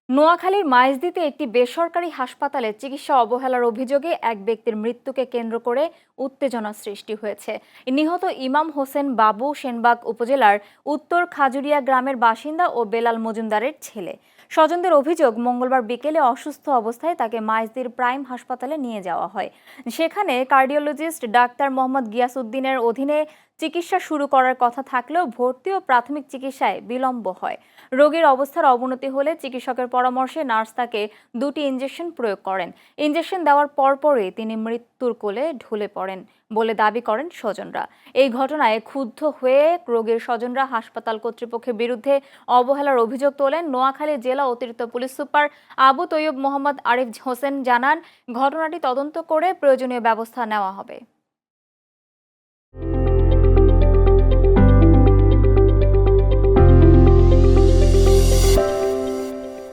নোয়াখালীর মাইজদীতে একটি বেসরকারি হাসপাতালে চিকিৎসা অবহেলার অভিযোগে এক ব্যক্তির মৃত্যুকে কেন্দ্র করে উত্তেজনা সৃষ্টি হয়েছে। নিহত ইমাম হোসেন বাবু সেনবাগ উপজেলার উত্তর খাজুরিয়া গ্রামের বাসিন্দা ও বেলাল মজুমদারের ছেলে। স্বজনদের অভিযোগ, মঙ্গলবার বিকেলে অসুস্থ অবস্থায় তাকে মাইজদীর প্রাইম হাসপাতালে নিয়ে যাওয়া হয়। সেখানে কার্ডিওলজিস্ট ডাক্তার মোহাম্মদ গিয়াসউদ্দিনের অধীনে চিকিৎসা শুরু করার কথা থাকলেও ভর্তি ও প্রাথমিক চিকিৎসায় বিলম্ব হয়। রোগীর অবস্থার অবনতি হলে চিকিৎসকের পরামর্শে নার্স তাকে 2টি ইনজেকশন প্রয়োগ করেন। ইনজেকশন দেওয়ার পরপরই তিনি মৃত্যুর কোলে ঢলে পড়েন বলে দাবি করেন স্বজনরা। এই ঘটনায় ক্ষুব্ধ হয়ে রোগীর স্বজনরা হাসপাতাল কর্তৃপক্ষের বিরুদ্ধে অবহেলার অভিযোগ তোলেন। নোয়াখালী জেলা অতিরিক্ত পুলিশ সুপার আবু তৈয়ব মোহাম্মদ আরিফ হোসেন জানান, ঘটনাটি তদন্ত করে প্রয়োজনীয় ব্যবস্থা নেওয়া হবে।